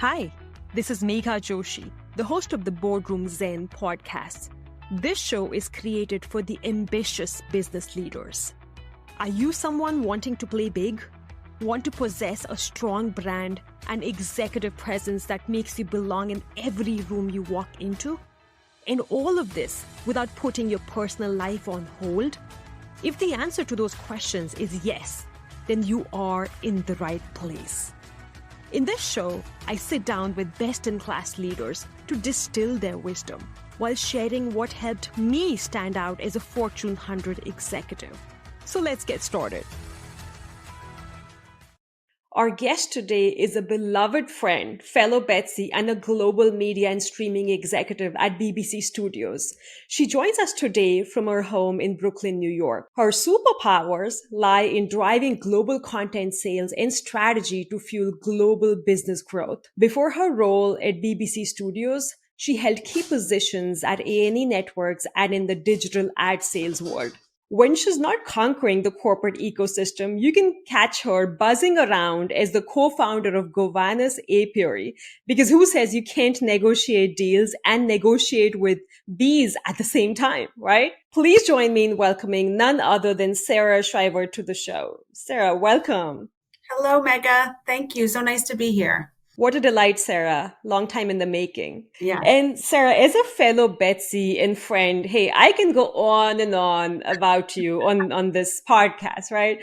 Hi, this is Megha Joshi, the host of the Boardroom Zen podcast. This show is created for the ambitious business leaders. Are you someone wanting to play big? Want to possess a strong brand and executive presence that makes you belong in every room you walk into? And all of this without putting your personal life on hold? If the answer to those questions is yes, then you are in the right place. In this show, I sit down with best-in-class leaders to distill their wisdom while sharing what helped me stand out as a Fortune 100 executive. So let's get started. Our guest today is a beloved friend, fellow Betsy, and a global media and streaming executive at BBC Studios. She joins us today from her home in Brooklyn, New York. Her superpowers lie in driving global content sales and strategy to fuel global business growth. Before her role at BBC Studios, she held key positions at A&E Networks and in the digital ad sales world. When she's not conquering the corporate ecosystem, you can catch her buzzing around as the co-founder of Gowanus Apiary, because who says you can't negotiate deals and negotiate with bees at the same time, right? Please join me in welcoming none other than Sarah Shriver to the show. Sarah, welcome. Hello, Megha. Thank you. So nice to be here. What a delight, Sarah. Long time in the making. Yeah. And Sarah, as a fellow Betsy and friend, hey, I can go on and on about you on this podcast, right?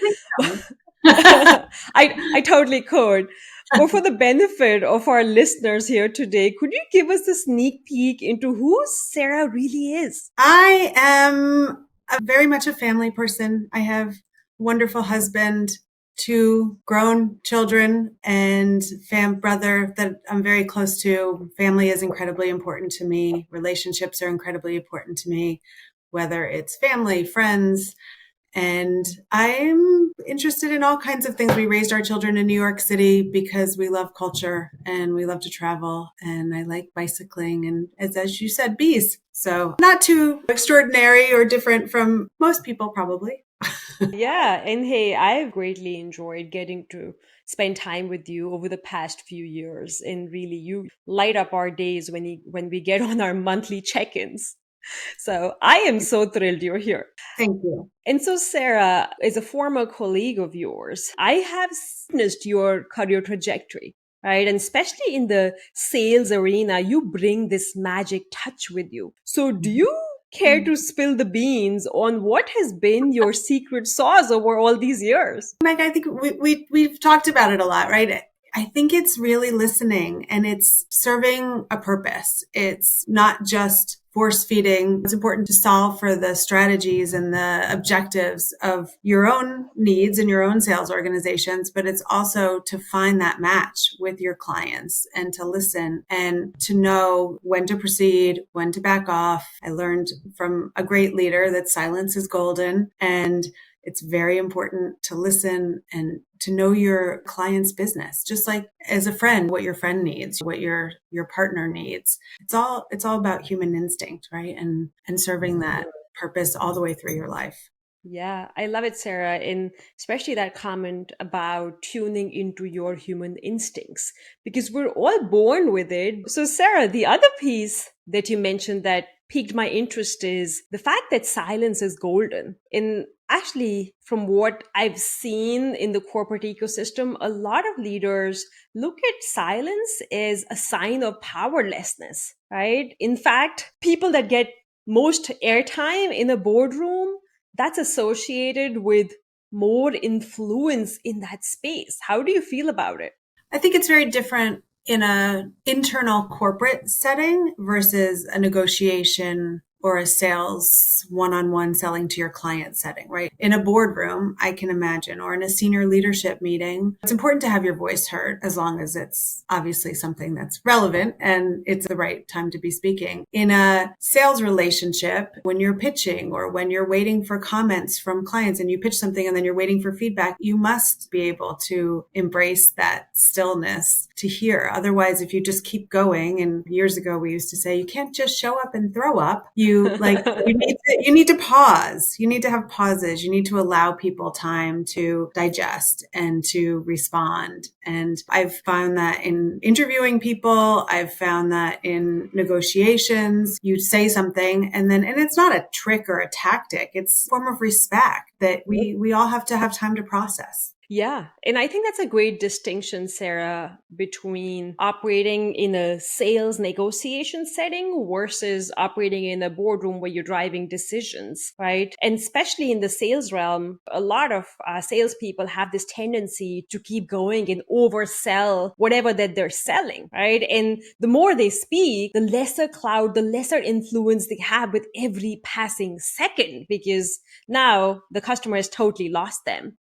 I totally could. But for the benefit of our listeners here today, could you give us a sneak peek into who Sarah really is? I am very much a family person. I have a wonderful husband, 2 grown children, and brother that I'm very close to. Family is incredibly important to me. Relationships are incredibly important to me, whether it's family, friends. And I'm interested in all kinds of things. We raised our children in New York City because we love culture and we love to travel. And I like bicycling and, as you said, bees. So not too extraordinary or different from most people, probably. Yeah. And hey, I've greatly enjoyed getting to spend time with you over the past few years. And really, you light up our days when we get on our monthly check-ins. So I am so thrilled you're here. Thank you. And so, Sarah, as a former colleague of yours, I have witnessed your career trajectory, right? And especially in the sales arena, you bring this magic touch with you. So do you care to spill the beans on what has been your secret sauce over all these years? Mike, I think we've talked about it a lot, right? I think it's really listening and it's serving a purpose. It's not just force feeding. It's important to solve for the strategies and the objectives of your own needs and your own sales organizations, but it's also to find that match with your clients and to listen and to know when to proceed, when to back off. I learned from a great leader that silence is golden, and it's very important to listen and to know your client's business, just like as a friend, what your friend needs, what your partner needs. It's all about human instinct, right? And serving that purpose all the way through your life. Yeah, I love it, Sarah, and especially that comment about tuning into your human instincts, because we're all born with it. So, Sarah, the other piece that you mentioned that piqued my interest is the fact that silence is golden. And actually, from what I've seen in the corporate ecosystem, a lot of leaders look at silence as a sign of powerlessness, right? In fact, people that get most airtime in a boardroom, that's associated with more influence in that space. How do you feel about it? I think it's very different in an internal corporate setting versus a negotiation or a sales one-on-one selling to your client setting, right? In a boardroom, I can imagine, or in a senior leadership meeting, it's important to have your voice heard as long as it's obviously something that's relevant and it's the right time to be speaking. In a sales relationship, when you're pitching or when you're waiting for comments from clients and you pitch something and then you're waiting for feedback, you must be able to embrace that stillness to hear. Otherwise, if you just keep going, and years ago we used to say, you can't just show up and throw up. You you need to pause. You need to have pauses. You need to allow people time to digest and to respond. And I've found that in interviewing people, I've found that in negotiations, you say something and it's not a trick or a tactic. It's a form of respect that we all have to have time to process. Yeah. And I think that's a great distinction, Sarah, between operating in a sales negotiation setting versus operating in a boardroom where you're driving decisions, right? And especially in the sales realm, a lot of salespeople have this tendency to keep going and oversell whatever that they're selling, right? And the more they speak, the lesser clout, the lesser influence they have with every passing second, because now the customer has totally lost them.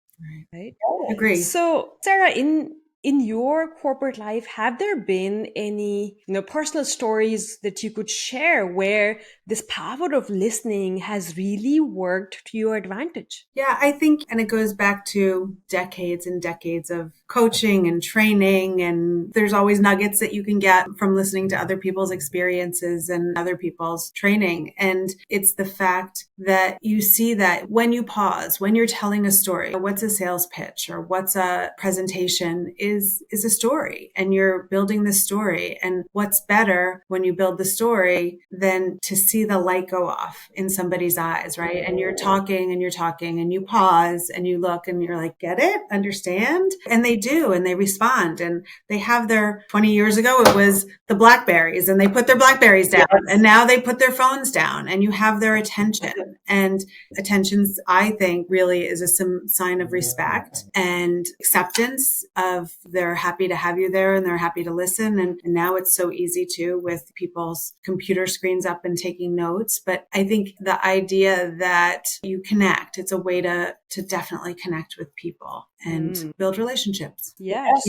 Right. Agree. So, Sarah, in your corporate life, have there been any, personal stories that you could share where this power of listening has really worked to your advantage? Yeah, I think, and it goes back to decades and decades of coaching and training. And there's always nuggets that you can get from listening to other people's experiences and other people's training. And it's the fact that you see that when you pause, when you're telling a story, what's a sales pitch or what's a presentation is a story, and you're building the story. And what's better when you build the story than to see the light go off in somebody's eyes, right? And you're talking and you're talking and you pause and you look and you're like, get it? Understand? And they do, and they respond, and they have their 20 years ago, it was the Blackberries, and they put their Blackberries down, and now they put their phones down, and you have their attention. And attention's, I think, really is a sign of respect and acceptance of they're happy to have you there and they're happy to listen. And now it's so easy too with people's computer screens up and taking notes. But I think the idea that you connect, it's a way to definitely connect with people and build relationships. Yes.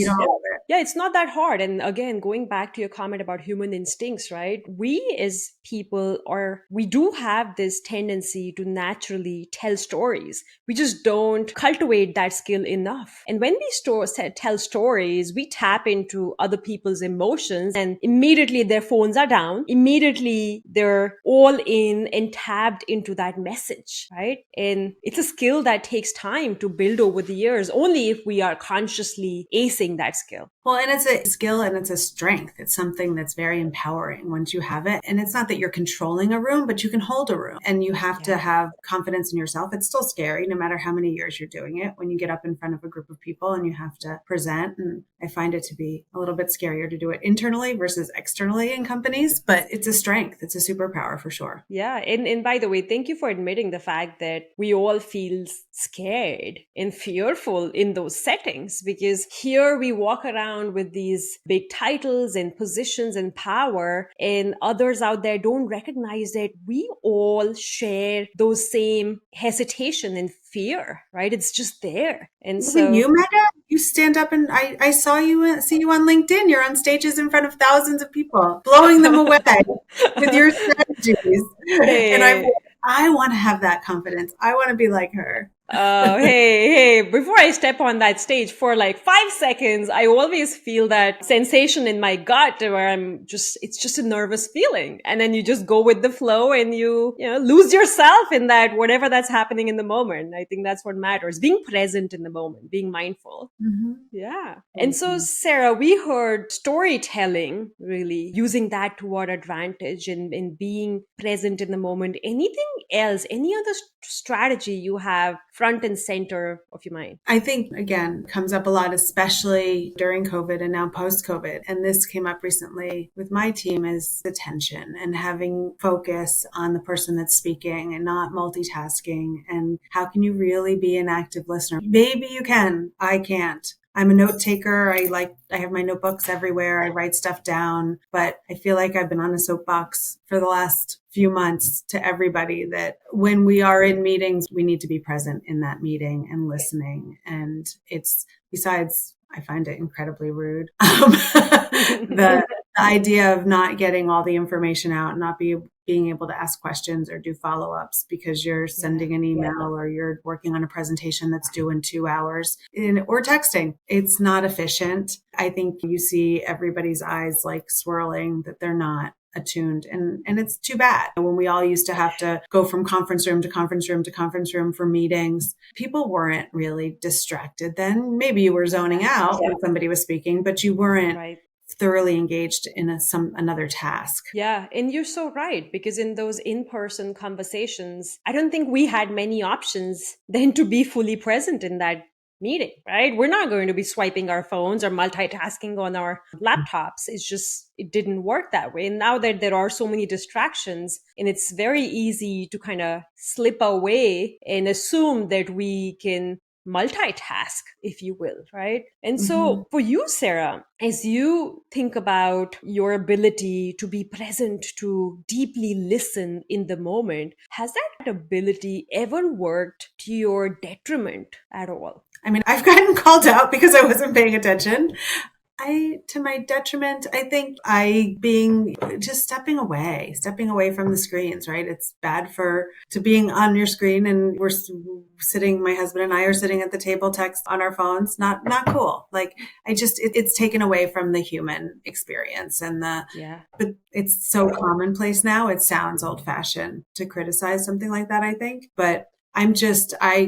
Yeah, it's not that hard. And again, going back to your comment about human instincts, right? We as people we do have this tendency to naturally tell stories. We just don't cultivate that skill enough. And when we tell stories, we tap into other people's emotions, and immediately their phones are down. Immediately they're all in and tapped into that message, right? And it's a skill that takes time to build over the years, only if we are consciously acing that skill. Well, and it's a skill and it's a strength. It's something that's very empowering once you have it. And it's not that you're controlling a room, but you can hold a room, and you have to have confidence in yourself. It's still scary, no matter how many years you're doing it, when you get up in front of a group of people and you have to present. And I find it to be a little bit scarier to do it internally versus externally in companies, but it's a strength. It's a superpower for sure. Yeah. And by the way, thank you for admitting the fact that we all feel scared and fearful in those settings, because here we walk around with these big titles and positions and power, and others out there don't recognize that we all share those same hesitation and fear, right? It's just there. And Even you, Mega, you stand up, and I see you on LinkedIn. You're on stages in front of thousands of people, blowing them away with your strategies. Hey. And I want to have that confidence. I want to be like her. Hey, before I step on that stage for like 5 seconds, I always feel that sensation in my gut where it's just a nervous feeling. And then you just go with the flow and you lose yourself in that, whatever that's happening in the moment. I think that's what matters. Being present in the moment, being mindful. Mm-hmm. Yeah. And so, Sarah, we heard storytelling, really using that to our advantage in being present in the moment. Anything else, any other strategy you have front and center of your mind? I think, again, comes up a lot, especially during COVID and now post-COVID. And this came up recently with my team, is attention and having focus on the person that's speaking and not multitasking. And how can you really be an active listener? Maybe you can. I can't. I'm a note taker. I have my notebooks everywhere. I write stuff down, but I feel like I've been on a soapbox for the last few months to everybody that when we are in meetings, we need to be present in that meeting and listening. And besides, I find it incredibly rude. The idea of not getting all the information out, not being able to ask questions or do follow-ups because you're sending an email or you're working on a presentation that's due in 2 hours or texting. It's not efficient. I think you see everybody's eyes like swirling, that they're not attuned. And it's too bad. When we all used to have to go from conference room to conference room to conference room for meetings, people weren't really distracted then. Maybe you were zoning out when somebody was speaking, but you weren't Right. thoroughly engaged in another task. Yeah, and you're so right, because in those in-person conversations, I don't think we had many options than to be fully present in that meeting, right? We're not going to be swiping our phones or multitasking on our laptops. It's just, it didn't work that way. And now that there are so many distractions, and it's very easy to kind of slip away and assume that we can multitask, if you will, right? And Mm-hmm. so for you, Sarah, as you think about your ability to be present, to deeply listen in the moment, has that ability ever worked to your detriment at all? I mean, I've gotten called out because I wasn't paying attention. To my detriment, I think being just stepping away from the screens, right? It's bad to being on your screen and we're sitting, my husband and I are sitting at the table, text on our phones. Not cool. Like it's taken away from the human experience Yeah. but it's so commonplace now. It sounds old fashioned to criticize something like that, I think, but I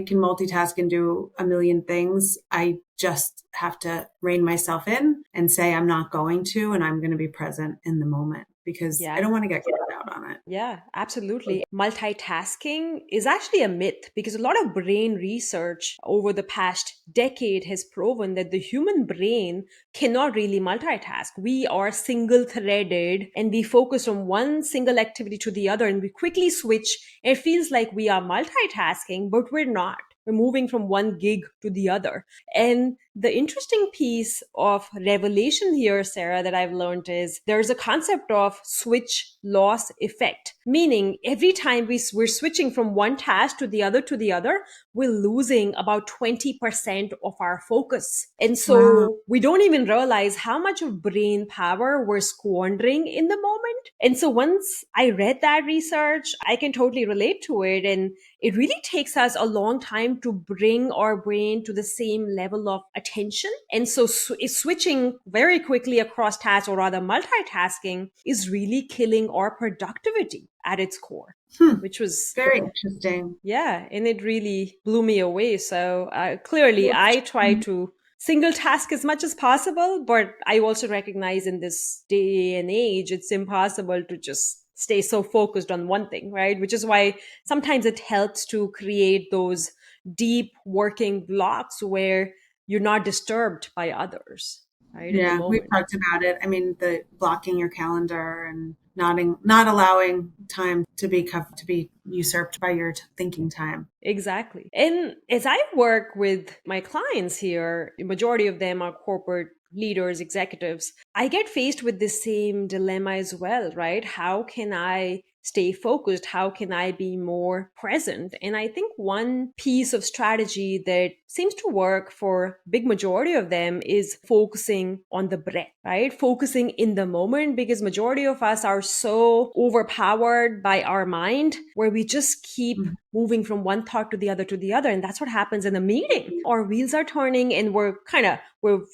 can multitask and do a million things. I just have to rein myself in and say, I'm not going to, and I'm going to be present in the moment because I Yeah. don't want to get caught out on it. Yeah, absolutely. Multitasking is actually a myth because a lot of brain research over the past decade has proven that the human brain cannot really multitask. We are single threaded and we focus on one single activity to the other and we quickly switch. It feels like we are multitasking, but we're not. We're moving from one gig to the other. And the interesting piece of revelation here, Sarah, that I've learned is there's a concept of switch loss effect, meaning every time we're switching from one task to the other, we're losing about 20% of our focus. And Wow. so we don't even realize how much of brain power we're squandering in the moment. And so once I read that research, I can totally relate to it. And it really takes us a long time to bring our brain to the same level of attention. And so switching very quickly across tasks, or rather multitasking, is really killing our productivity at its core, which was, Very interesting. yeah, and it really blew me away. So clearly, I try to single task as much as possible, but I also recognize in this day and age, it's impossible to just stay so focused on one thing, right? Which is why sometimes it helps to create those deep working blocks where you're not disturbed by others, right? In the Yeah, we've moment. talked about it. I mean, the blocking your calendar and not allowing time to be usurped by your thinking time. Exactly. And as I work with my clients here, the majority of them are corporate leaders, executives. I get faced with the same dilemma as well, right? How can I stay focused? How can I be more present? And I think one piece of strategy that seems to work for big majority of them is focusing on the breath, right? Focusing in the moment, because majority of us are so overpowered by our mind where we just keep Mhm. moving from one thought to the other. And that's what happens in a meeting. Our wheels are turning and we're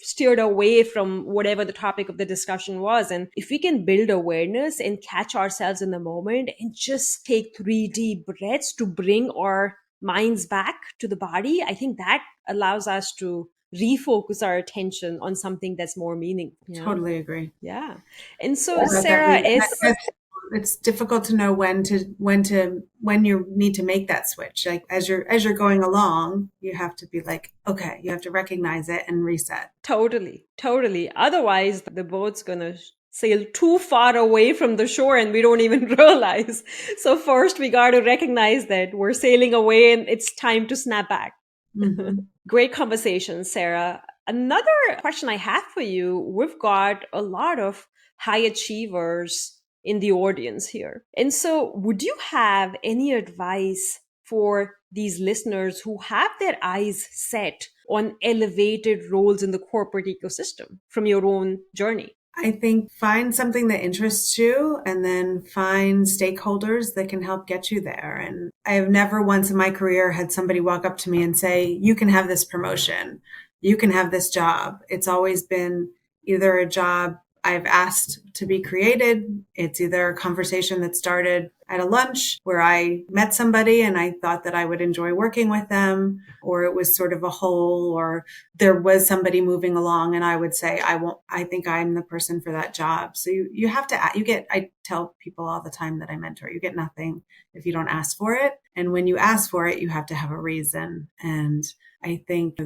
steered away from whatever the topic of the discussion was. And if we can build awareness and catch ourselves in the moment and just take 3 deep breaths to bring our minds back to the body, I think that allows us to refocus our attention on something that's more meaningful. Totally agree. Yeah. And so, About that Sarah, it's difficult to know when you need to make that switch. Like as you're going along, you have to be like, okay, you have to recognize it and reset. totally, totally. Otherwise, the boat's gonna sail too far away from the shore and we don't even realize. So first we got to recognize that we're sailing away and it's time to snap back. Hmm. Great conversation, Sarah. Another question I have for you, we've got a lot of high achievers in the audience here. And so, would you have any advice for these listeners who have their eyes set on elevated roles in the corporate ecosystem from your own journey? I think find something that interests you and then find stakeholders that can help get you there. And I have never once in my career had somebody walk up to me and say, you can have this promotion. You can have this job. It's always been either a job I've asked to be created. It's either a conversation that started at a lunch where I met somebody and I thought that I would enjoy working with them, or it was sort of a whole, or there was somebody moving along and I would say, I think I'm the person for that job. So you have to, I tell people all the time that I mentor, you get nothing if you don't ask for it. And when you ask for it, you have to have a reason. And I think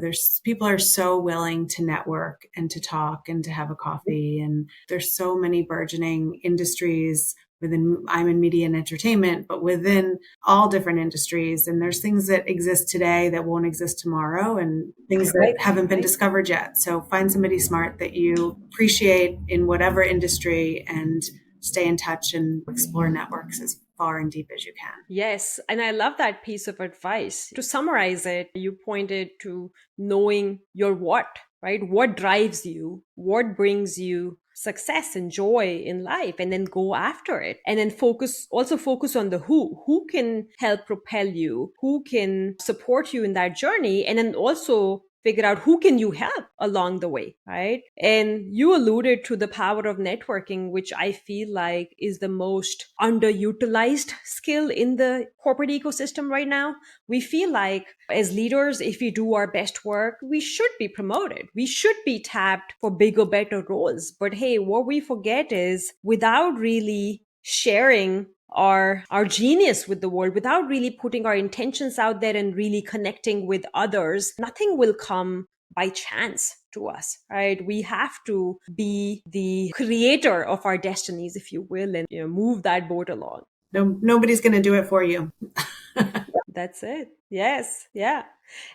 people are so willing to network and to talk and to have a coffee. And there's so many burgeoning industries I'm in media and entertainment, but within all different industries. And there's things that exist today that won't exist tomorrow and things that haven't been discovered yet. So find somebody smart that you appreciate in whatever industry and stay in touch and explore networks as far and deep as you can. Yes. And I love that piece of advice. To summarize it, you pointed to knowing your what, right? What drives you? What brings you success and joy in life, and then go after it. And then focus on the who can help propel you, who can support you in that journey. And then also figure out who can you help along the way, right? And you alluded to the power of networking, which I feel like is the most underutilized skill in the corporate ecosystem right now. We feel like as leaders, if we do our best work, we should be promoted. We should be tapped for bigger, better roles. But hey, what we forget is without really sharing our genius with the world, without really putting our intentions out there and really connecting with others, nothing will come by chance to us, right? We have to be the creator of our destinies, if you will, and move that boat along. Nobody's going to do it for you. That's it. Yes. Yeah.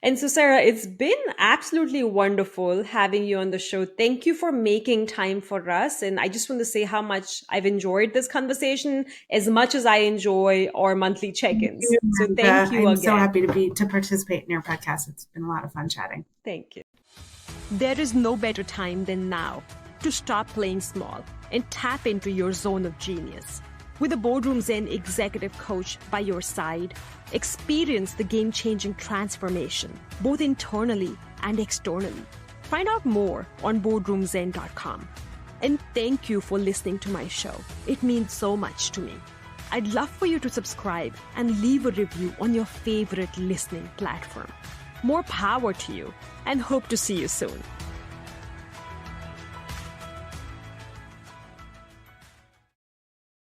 And so, Sarah, it's been absolutely wonderful having you on the show. Thank you for making time for us. And I just want to say how much I've enjoyed this conversation as much as I enjoy our monthly check-ins. So thank you again. I'm so happy to participate in your podcast. It's been a lot of fun chatting. Thank you. There is no better time than now to stop playing small and tap into your zone of genius. With a Boardroom Zen executive coach by your side, experience the game-changing transformation, both internally and externally. Find out more on boardroomzen.com. And thank you for listening to my show. It means so much to me. I'd love for you to subscribe and leave a review on your favorite listening platform. More power to you, and hope to see you soon.